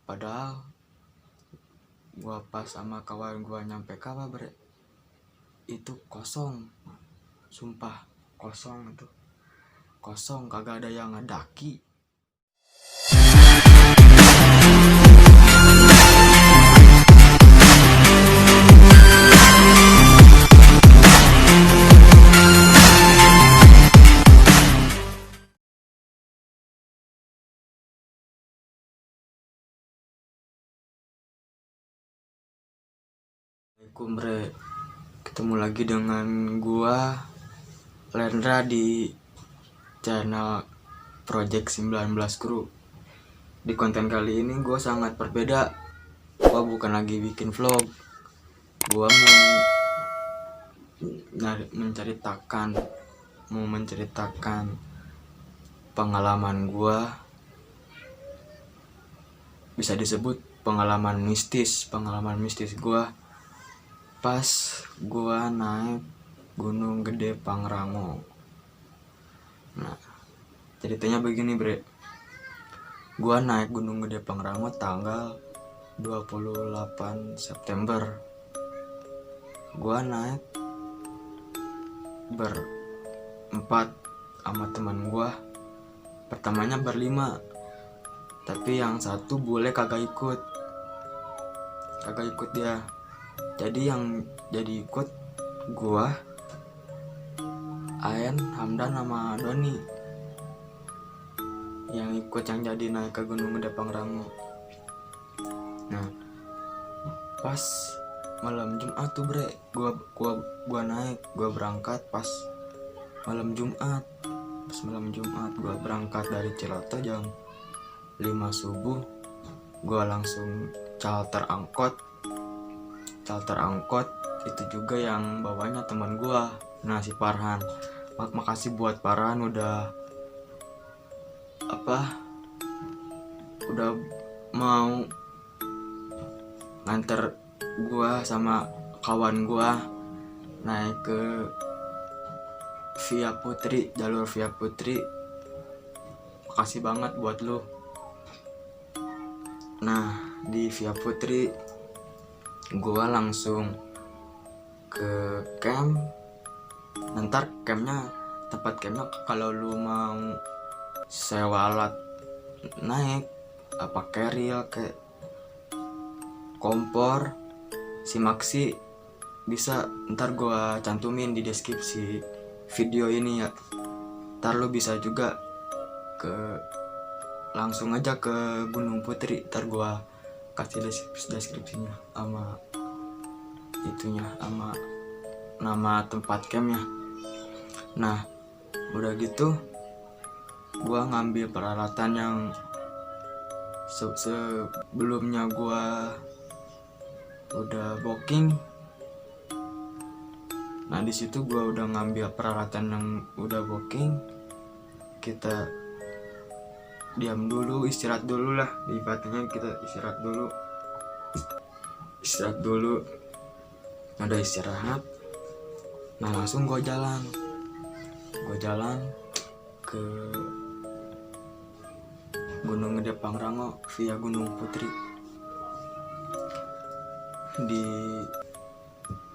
Padahal gua pas sama kawan gua nyampe kawah itu kosong, sumpah kosong, itu kosong, kagak ada yang ngedaki. Assalamualaikum bre, ketemu lagi dengan gua Lendra di channel Project 19 Crew. Di konten kali ini gua sangat berbeda. Gua bukan lagi bikin vlog, gua mau menceritakan pengalaman gua, bisa disebut pengalaman mistis gua pas gua naik Gunung Gede Pangrango. Nah, ceritanya begini bre, gua naik Gunung Gede Pangrango tanggal 28 September. Gua naik berempat sama teman gua. Pertamanya berlima, tapi yang satu bule kagak ikut dia. Jadi yang jadi ikut gua, Aen, Hamdan sama Doni yang ikut, yang jadi naik ke Gunung Gede Pangrango. Nah, pas malam Jumat tuh bre, gua naik, gua berangkat pas malam Jumat. Gua berangkat dari Ciloto jam 5 subuh. Gua langsung charter angkot itu juga yang bawanya teman gua, nah si Farhan. Makasih buat Farhan udah mau nganter gua sama kawan gua naik ke jalur Via Putri. Makasih banget buat lu. Nah, di Via Putri gua langsung ke camp. Ntar tempat campnya kalau lu mau sewa alat naik, keril, kayak kompor, simaksi, bisa ntar gua cantumin di deskripsi video ini ya. Ntar lu bisa juga langsung aja ke Gunung Putri, ntar gua kasih deskripsinya sama nama tempat campnya. Nah, udah gitu gua ngambil peralatan yang sebelumnya gua udah booking. Nah, di situ gua udah ngambil peralatan yang udah booking. Kita diam dulu, istirahat dulu lah, ibaratnya kita istirahat dulu. Udah istirahat, nah langsung gue jalan ke Gunung Gede Pangrango via Gunung Putri. Di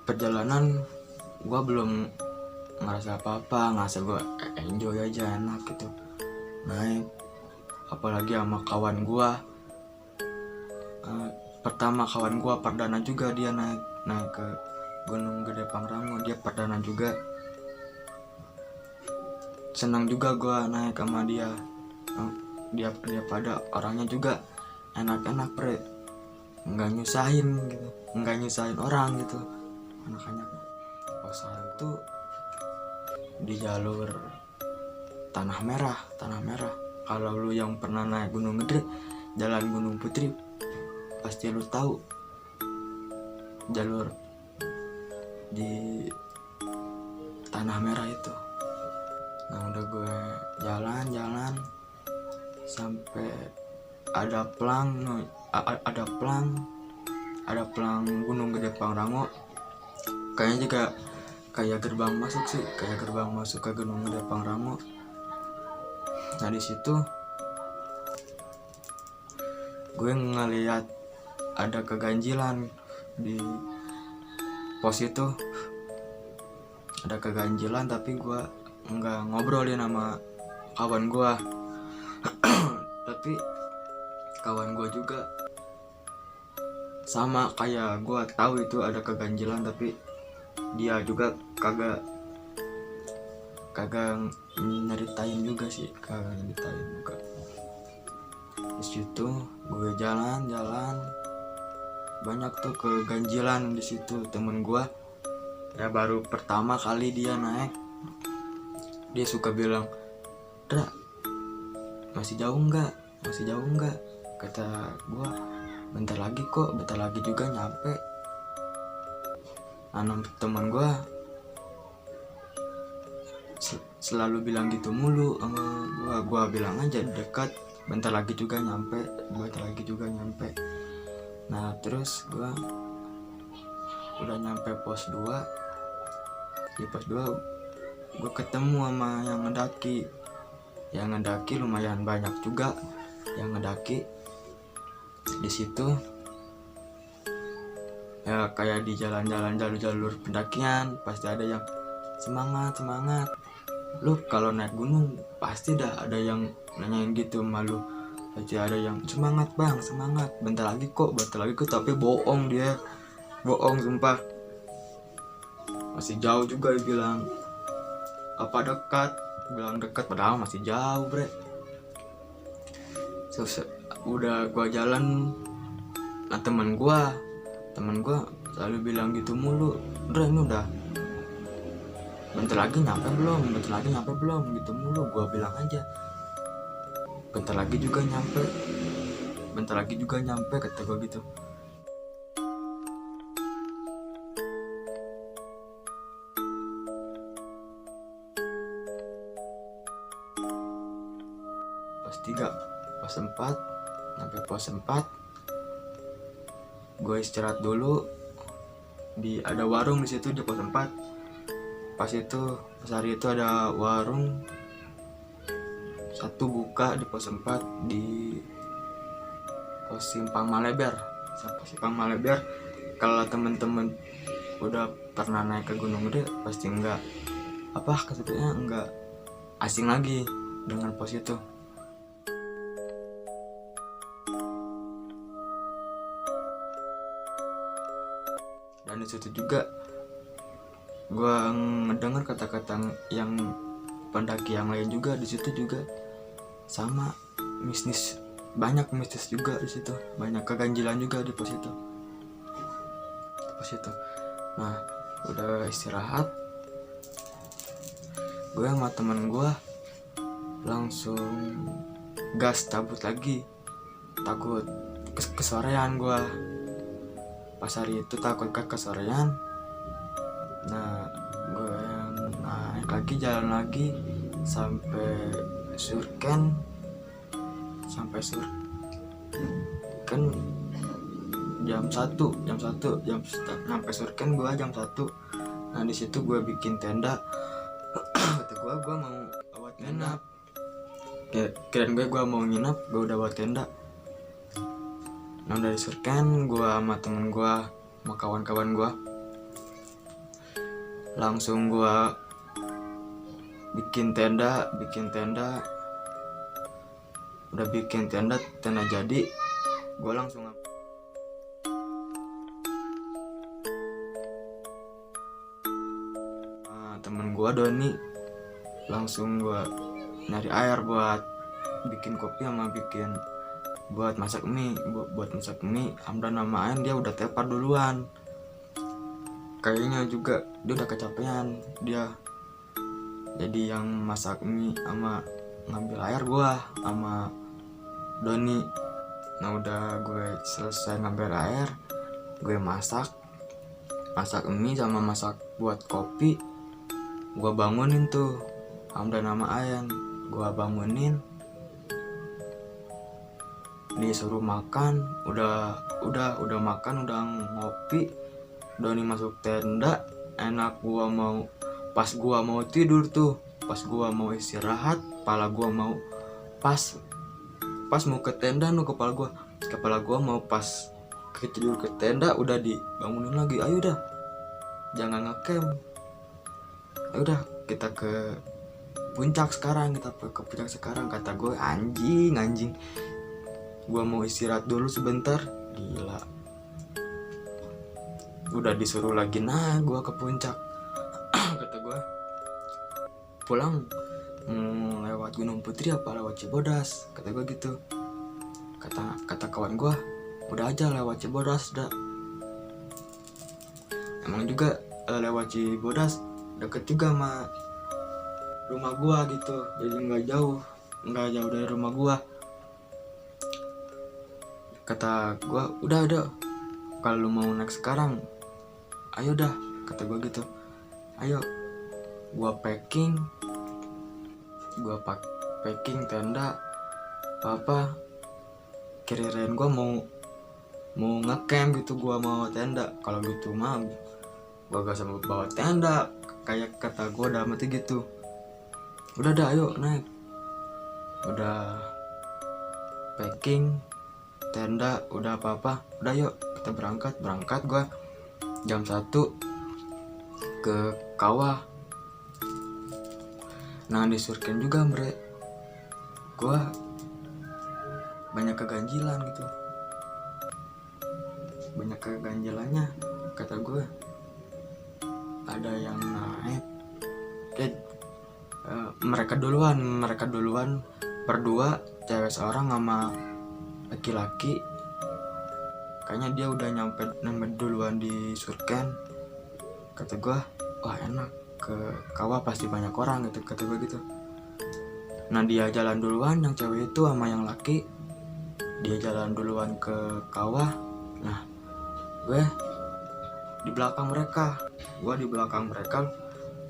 perjalanan gue belum ngerasa apa-apa, ngerasa gue enjoy aja, enak gitu naik, apalagi sama kawan gue. Pertama kawan gue perdana juga, dia naik ke Gunung Gede Pangrango, dia perdana juga. Senang juga gue naik sama dia. Dia pada orangnya juga enak-enak bre, nggak nyusahin orang gitu, anak-anak. Pas itu di jalur tanah merah. Kalau lu yang pernah naik Gunung Gede, jalan Gunung Putri, pasti lu tahu jalur di tanah merah itu. Nah, udah gue jalan sampai ada plang Gunung Gede Pangrango. Kayaknya juga kayak gerbang masuk ke Gunung Gede Pangrango. Nah, di situ gue ngeliat ada keganjilan di pos itu, ada keganjilan, tapi gue nggak ngobrolin sama kawan gue. Tapi kawan gue juga sama kayak gue, tahu itu ada keganjilan, tapi dia juga kagak nyeritain juga sih, kagak nyeritain juga. Di situ gue jalan-jalan, banyak tuh keganjilan di situ. Temen gue ya baru pertama kali dia naik, dia suka bilang, "Dra, masih jauh nggak? Masih jauh nggak?" Kata gue, "Bentar lagi kok, bentar lagi juga nyampe." Teman gue selalu bilang gitu mulu sama gue bilang aja dekat, bentar lagi juga nyampe, bentar lagi juga nyampe. Nah terus gue udah nyampe pos 2. Di pos 2 gue ketemu sama yang ngedaki lumayan banyak juga yang ngedaki di situ. Ya kayak di jalan-jalan jalur pendakian pasti ada yang semangat, lu kalau naik gunung pasti dah ada yang nanyain gitu malu, pasti ada yang semangat bang, semangat, bentar lagi kok, tapi bohong, dia bohong sumpah. Masih jauh juga dia bilang, apa dekat, bilang dekat padahal masih jauh bre. Udah gua jalan, nah temen gua selalu bilang gitu mulu, "Dra, ini udah bentar lagi nyampe belum gitu mulu." Gua bilang aja, bentar lagi juga nyampe, kata gua gitu. Pos 3, pos 4, sampai pos 4 gue istirahat dulu ada warung di situ di pos 4. Pas hari itu ada warung satu buka di pos 4 di pos Simpang Maleber. Kalau temen-temen udah pernah naik ke Gunung Gede pasti enggak asing lagi dengan pos itu. Dan disitu juga gue ngedengar kata-kata yang pendaki yang lain juga di situ juga sama, banyak mistis juga di situ, banyak keganjilan juga di pos itu. Nah udah istirahat, gue sama temen gue langsung gas cabut lagi, takut kesorean. Gue pas hari itu takut kesorean. Nah gue naik lagi, jalan lagi sampai Surken sampai Surken gue jam 1. Nah di situ gue bikin tenda. Kata gue mau buat nginap, kirain gue mau nginap, gue udah buat tenda. Nah dari Surken gue sama temen gue sama kawan-kawan gue langsung gue bikin tenda. Udah bikin tenda jadi, gue langsung temen gue Doni, langsung gue nyari air buat bikin kopi sama buat masak mie. Hamdan sama Ayan dia udah tepar duluan, kayaknya juga dia udah kecapean dia, jadi yang masak mie sama ngambil air gue sama Doni. Nah udah gue selesai ngambil air, gue masak mie sama masak buat kopi. Gue bangunin tuh Hamdan sama Ayan, gue bangunin, disuruh makan. Udah makan, udah ngopi. Doni masuk tenda, enak. Pas gua mau tidur tuh, pas gua mau istirahat, kepala gua mau pas mau ke tenda, kepala gua kepala gua mau pas tidur ke tenda udah dibangunin lagi, ayo dah jangan ngecamp, ayo dah kita ke puncak sekarang, kita ke puncak sekarang. Kata gue, anjing gua mau istirahat dulu sebentar. Gila, udah disuruh lagi naik gua ke puncak. Kata gua, pulang lewat Gunung Putri apa lewat Cibodas, kata gua gitu. Kata kawan gua, udah aja lewat Cibodas dah. Emang juga lewat Cibodas deket juga sama rumah gua gitu, jadi nggak jauh dari rumah gua. Kata gua, udah kalau lu mau naik sekarang ayo dah, kata gua gitu. Ayo, gua packing tenda apa kirain gua mau ngecamp gitu, gua mau tenda. Kalau gitu mah gua gak sama bawa tenda, kayak kata gua dalam hati gitu. Udah dah, ayo naik. Udah packing tenda, udah apa-apa, udah yuk kita berangkat. Gua jam 1 ke kawah. Nah di surken juga bre, gua banyak keganjilan gitu. Banyak keganjilannya, kata gue. Ada yang naik mereka duluan berdua, cewek seorang sama laki-laki. Kayaknya dia udah nyampe duluan di surken. Kata gue, wah enak, ke kawah pasti banyak orang gitu, kata gue gitu. Nah dia jalan duluan, yang cewek itu sama yang laki, dia jalan duluan ke kawah. Nah gue di belakang mereka,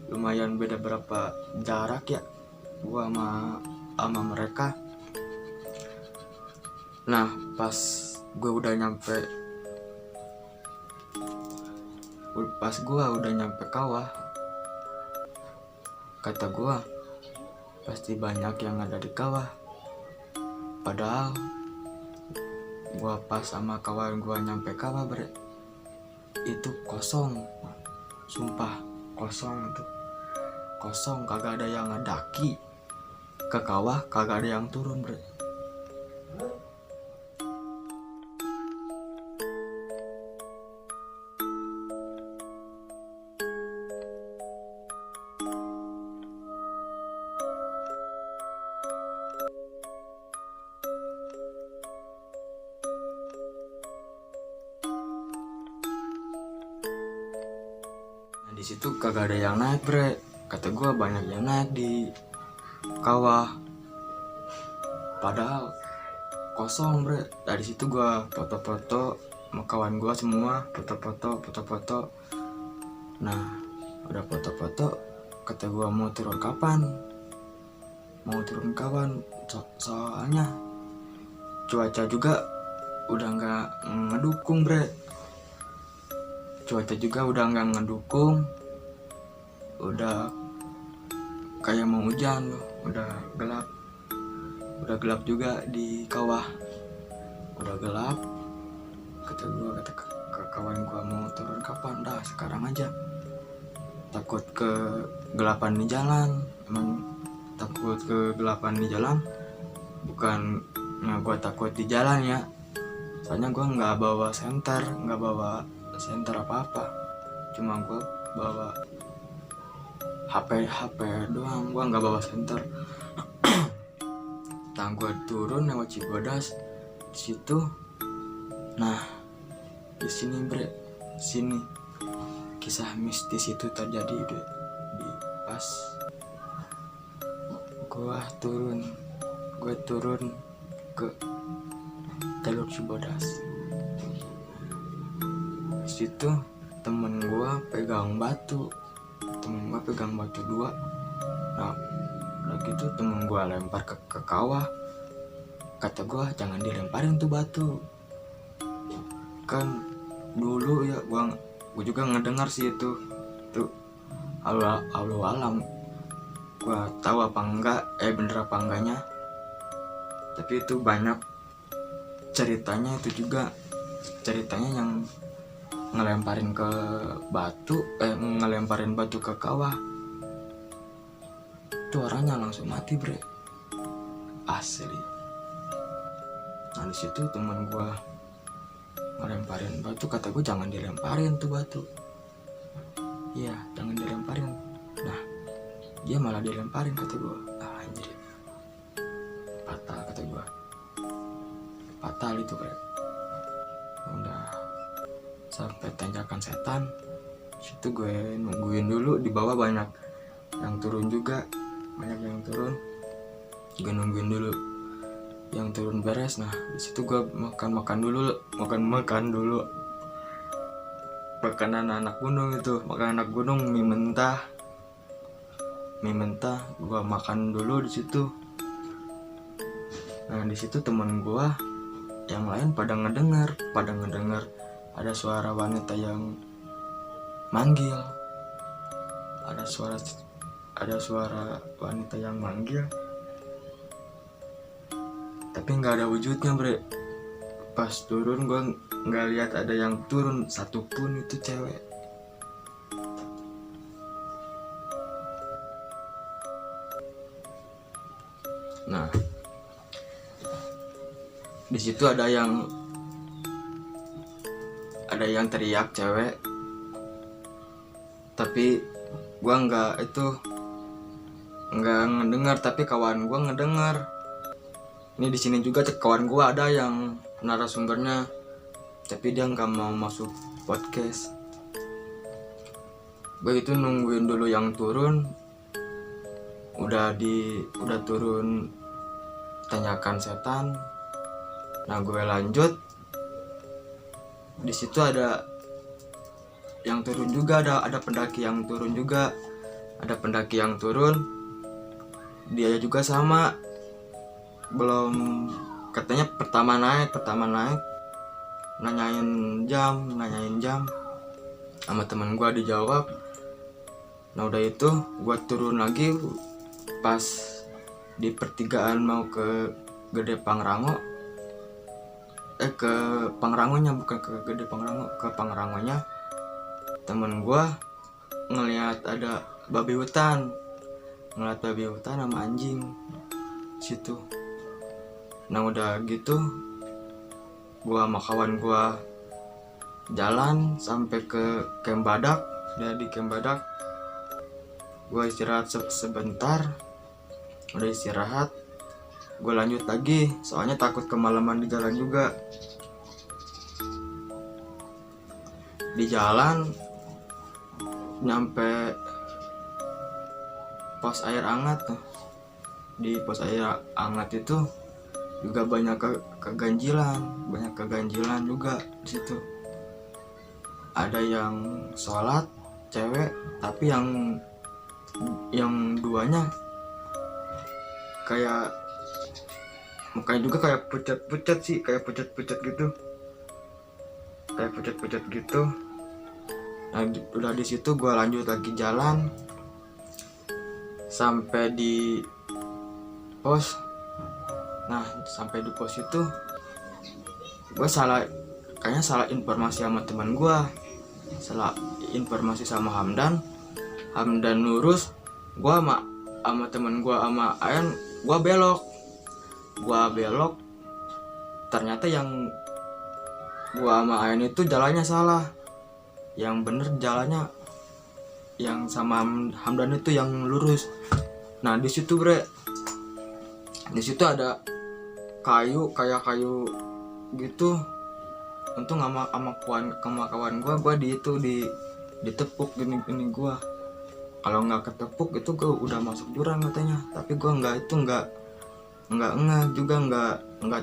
lumayan beda berapa jarak ya gua sama mereka. Nah pas gua udah nyampe kawah, kata gua pasti banyak yang ada di kawah. Padahal gua pas sama kawan gua nyampe kawah itu kosong, sumpah kosong itu. Kosong, kagak ada yang ngedaki ke kawah, kagak ada yang turun bre. Nah di situ kagak ada yang naik bre. Kata gue banyak yang naik di kawah, padahal kosong bre. Dari situ gue foto-foto sama kawan gue semua, foto-foto. Nah udah foto-foto, kata gue mau turun kapan? Mau turun kawan, soalnya cuaca juga udah nggak ngedukung bre. Cuaca juga udah nggak ngedukung, udah kayak mau hujan loh, udah gelap juga di kawah, udah gelap. Kata ke kawan gua, mau turun kapan? Dah sekarang aja, takut kegelapan di jalan. Emang takut kegelapan di jalan, bukan gua takut di jalan ya, soalnya gua nggak bawa senter apa-apa, cuma gua bawa HP doang, gua nggak bawa senter. Nah gua turun lewat Cibodas di situ. Nah di sini kisah mistis itu terjadi di pas gua turun ke jalur Cibodas. Di situ temen gua pegang batu 2. Nah udah gitu temen gue lempar ke kawah. Kata gue, jangan dilemparin tuh batu. Kan dulu ya gue juga ngedengar sih itu Allah alam. Gue tahu apa enggak, bener apa enggaknya, tapi itu banyak ceritanya yang ngelemparin batu ke kawah. Itu orangnya langsung mati bre, asli. Nah di situ temen gue ngelemparin batu, kata gue jangan dilemparin tuh batu. Iya jangan dilemparin. Nah dia malah dilemparin, kata gue. Anjir, fatal, kata gue. Fatal itu bre. Udah sampai tanjakan setan, situ gue nungguin dulu. Di bawah banyak yang turun juga, gue nungguin dulu yang turun beres. Nah di situ gue makan dulu makanan anak gunung itu, mie mentah gue makan dulu di situ. Nah di situ temen gue yang lain pada ngedengar ada suara wanita yang manggil, ada suara wanita yang manggil, tapi nggak ada wujudnya bre. Pas turun gue nggak lihat ada yang turun satupun, itu cewek. Nah di situ ada yang teriak cewek, tapi gue nggak ngedengar, tapi kawan gue ngedengar. Ini di sini juga kawan gue ada yang narasumbernya, tapi dia nggak mau masuk podcast. Gue itu nungguin dulu yang turun, udah turun tanjakan setan. Nah gue lanjut, di situ ada yang turun juga, ada pendaki yang turun, dia juga sama, belum, katanya pertama naik nanyain jam sama teman gue, dijawab. Nah udah itu gue turun lagi pas di pertigaan mau ke Gede Pangrango, ke Pangrangonya, bukan ke Gede Pangrango, ke Pangrangonya. Temen gue ngelihat ada babi hutan sama anjing situ. Nah udah gitu gue sama kawan gue jalan sampai ke Camp Badak. Udah di Camp Badak gue istirahat sebentar. Udah istirahat gue lanjut lagi, soalnya takut kemalaman di jalan juga. Di jalan nyampe pos air hangat tuh. Di pos air hangat itu juga banyak keganjilan juga di situ. Ada yang sholat cewek, tapi yang duanya kayak mukanya juga kayak pucat gitu. Nah udah di situ gue lanjut lagi jalan sampai di pos. Nah sampai di pos itu gue kayaknya salah informasi sama teman gue, salah informasi sama Hamdan lurus. Gue sama temen gue sama Ayan, gue belok. Ternyata yang gue sama Ayan itu jalannya salah, yang bener jalannya yang sama Hamdan itu yang lurus. Nah di situ bre, di situ ada kayu gitu. Untung sama kawan gue ditepuk gini gue. Kalau nggak ketepuk itu gue udah masuk jurang katanya, tapi gue nggak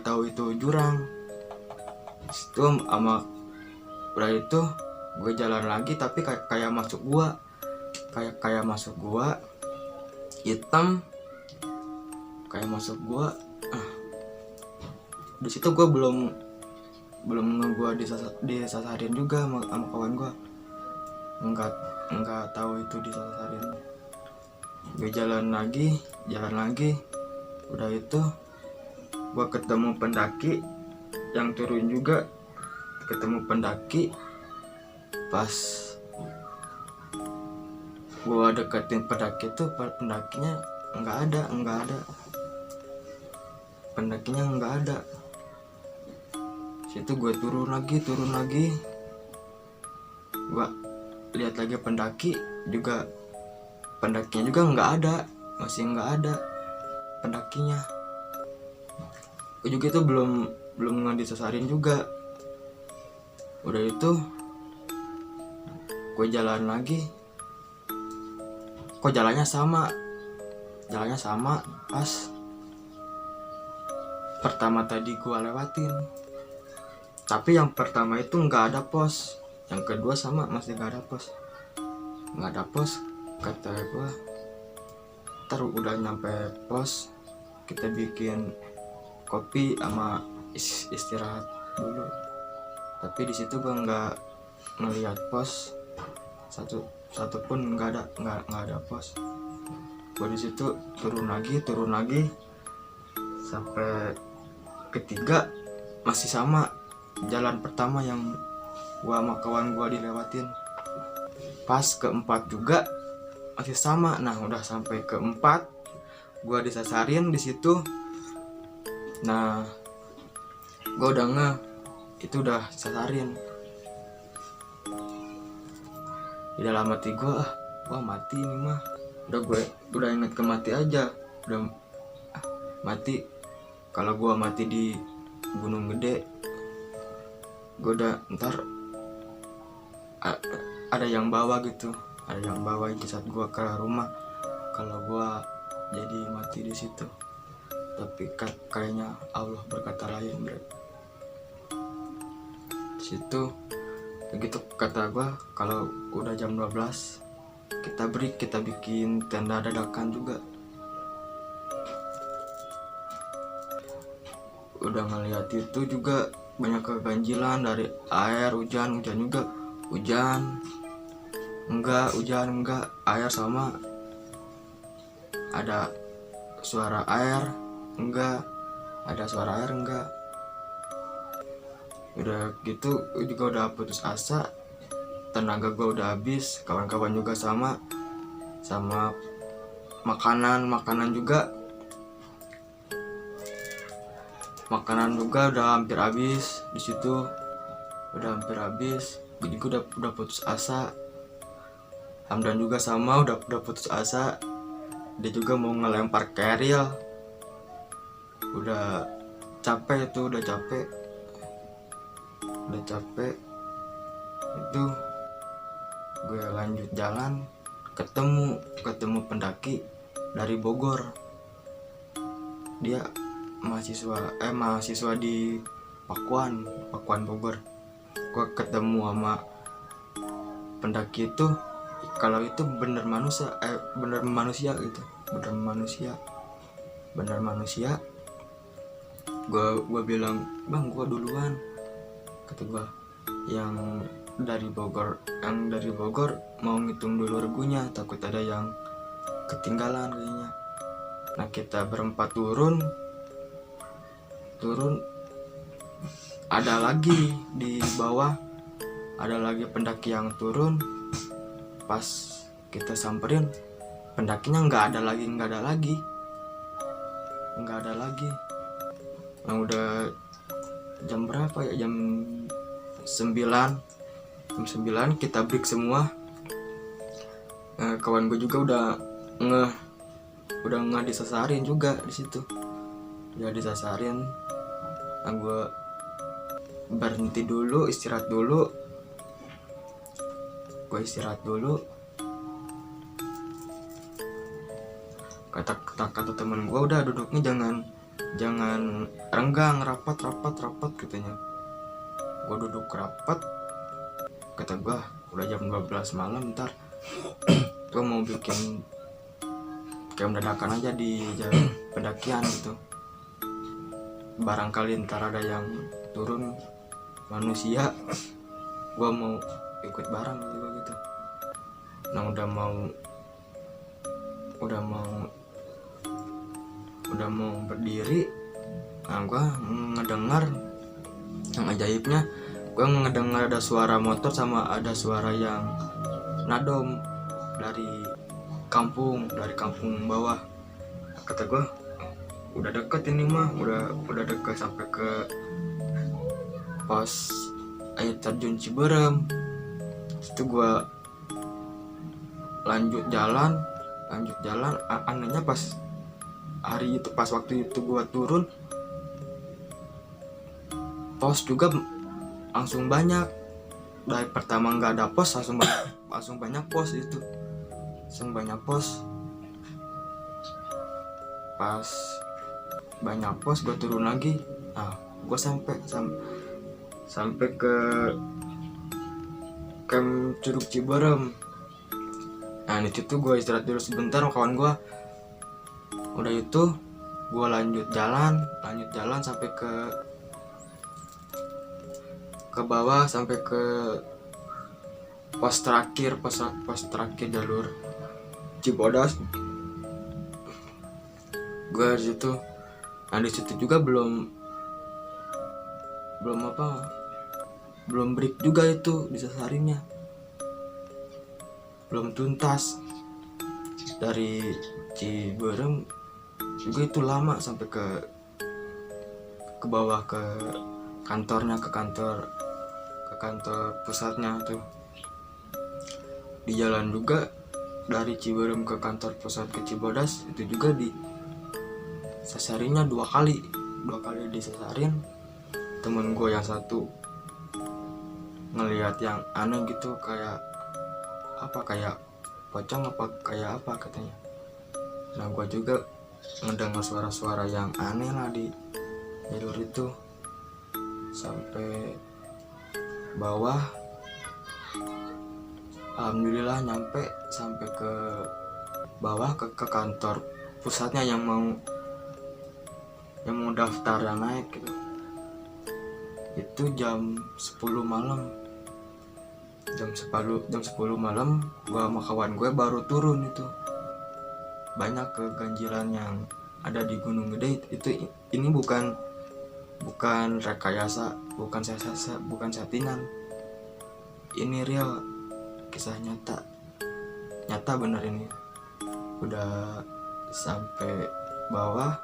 tahu itu jurang. Itu sama udah itu gue jalan lagi, tapi kayak masuk gua hitam, kayak masuk gua. Di situ gue belum disasarin juga sama kawan gue, nggak tahu itu disasarin. Gue jalan lagi, udah itu gue ketemu pendaki yang turun juga ketemu pendaki. Pas gua deketin pendaki tuh, pendakinya nggak ada, pendakinya nggak ada. Situ gue turun lagi, gua lihat lagi pendakinya juga nggak ada, masih nggak ada pendakinya. Gue juga itu belum disesarin juga. Udah itu gue jalan lagi, kok jalannya sama pas pertama tadi gue lewatin. Tapi yang pertama itu nggak ada pos, yang kedua sama masih nggak ada pos. Kata gue, ntar udah nyampe pos kita bikin kopi sama istirahat dulu. Tapi di situ gue nggak ngelihat pos satu pun, nggak ada pos. Gue di situ turun lagi sampai ketiga masih sama jalan pertama yang gua sama kawan gua dilewatin. Pas keempat juga masih sama. Nah udah sampai keempat gua disasarin di situ. Nah gua udah itu udah sasarin. Di dalam hati gua, wah mati ini mah. Udah inget ke mati aja. Udah mati. Kalau gua mati di Gunung Gede, gue udah ntar ada yang bawa jasad gue ke rumah kalau gue jadi mati di situ. Tapi kayaknya Allah berkata lain, bro. Situ begitu kata gue, kalau udah jam 12 kita bikin tenda dadakan juga. Udah ngeliat itu juga banyak keganjilan dari air, hujan juga, hujan enggak, air sama, ada suara air enggak, udah gitu juga udah putus asa, tenaga gue udah habis, kawan-kawan juga sama makanan juga udah hampir habis di situ, gue juga udah putus asa. Hamdan juga sama udah putus asa, dia juga mau ngelempar keril, udah capek itu gue lanjut jalan, ketemu pendaki dari Bogor. Dia mahasiswa di Pakuan Bogor. Gue ketemu sama pendaki itu, kalau itu bener manusia. Gue bilang, bang gue duluan, kata gue. Yang dari Bogor mau ngitung dulu regunya, takut ada yang ketinggalan kayaknya. Nah kita berempat turun, ada lagi di bawah, ada lagi pendaki yang turun. Pas kita samperin, pendakinya nggak ada lagi. Nah udah jam berapa ya, jam 9 kita break semua. Kawan gue juga udah disasarin juga di situ, Nah gue berhenti dulu, istirahat dulu. Kata temen gue, udah duduknya jangan renggang, rapat katanya. Gue duduk rapat, kata gue udah jam 12 malam, ntar gue mau bikin kayak dadakan aja di jalan pendakian gitu, barangkali ntar ada yang turun manusia, gue mau ikut bareng gitu. Nah udah mau berdiri, nah gue ngedengar Yang ajaibnya gue ngedengar ada suara motor sama ada suara yang nadom dari kampung bawah. Kata gue, udah deket ini mah, udah deket sampai ke pos air terjun Ciberem. Itu gue lanjut jalan. Anehnya pas hari itu, pas waktu itu gue turun, pos juga langsung banyak. Dari pertama nggak ada pos langsung banyak pos itu, pas banyak pos gue turun lagi. Nah gue sampai ke camp Curug Ciberem. Nah di situ gue istirahat dulu sebentar sama kawan gue. Udah itu gue lanjut jalan sampai ke bawah, sampai ke pos terakhir jalur Cibodas. Gue di situ. Nah di situ juga belum break juga itu disasarinnya, belum tuntas. Dari Ciberem juga itu lama sampai ke bawah, ke kantor pusatnya tuh. Di jalan juga dari Ciberem ke kantor pusat ke Cibodas itu juga disasarinya dua kali disasarin. Temen gue yang satu ngelihat yang aneh gitu, kayak pocong apa kayak apa katanya. Nah gue juga mendengar suara-suara yang aneh lah di jalur itu. Sampai bawah, alhamdulillah nyampe sampai ke bawah, ke kantor pusatnya yang mau daftar yang naik gitu. Itu jam 10 malam. Jam 10 malam gua sama kawan gue baru turun itu. Banyak keganjilan yang ada di Gunung Gede itu. Ini bukan rekayasa, bukan settingan. Ini real, kisah nyata bener ini. Udah sampai bawah,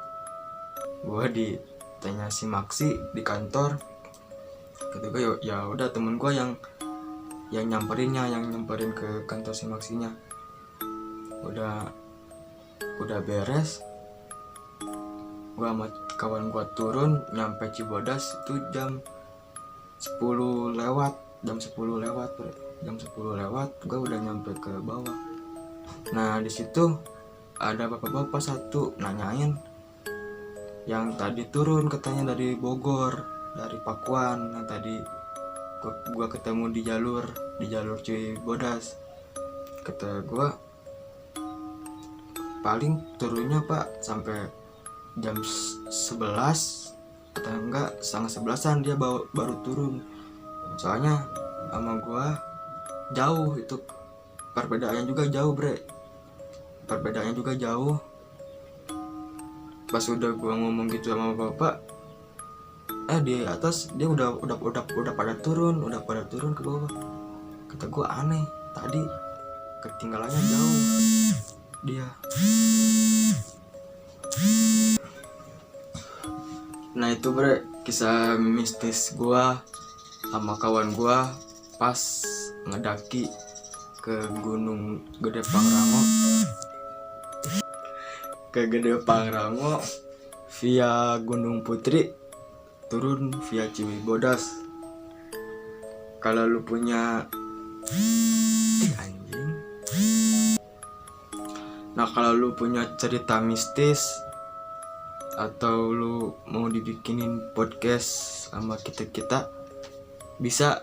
gua ditanya si Maksi di kantor. Ketika ya udah temen gue yang nyamperin ke kantor si Maksinya. Udah beres, gue sama kawan gue turun nyampe Cibodas itu jam 10 lewat. Jam 10 lewat gue udah nyampe ke bawah. Nah di situ ada bapak-bapak satu nanyain, yang tadi turun katanya dari Bogor, dari Pakuan, yang tadi gua ketemu di jalur Cibodas. Kata gua, paling turunnya Pak sampai jam 11 atau enggak setengah 11-an dia baru turun. Soalnya sama gua jauh itu, perbedaannya juga jauh. Pas udah gua ngomong gitu sama bapak, di atas dia udah pada turun ke bawah. Kata gue aneh, tadi ketinggalannya jauh dia. Nah itu kisah mistis gue sama kawan gue pas ngedaki ke Gunung Gede Pangrango via Gunung Putri, turun via Cibodas. Kalau lu punya kalau lu punya cerita mistis atau lu mau dibikinin podcast sama kita bisa.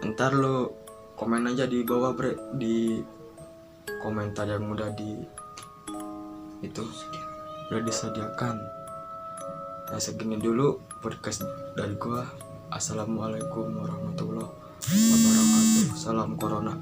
Ntar lu komen aja di bawah di komentar yang udah disediakan. Nah segini dulu podcast dari gua. Assalamualaikum warahmatullahi wabarakatuh. Salam corona.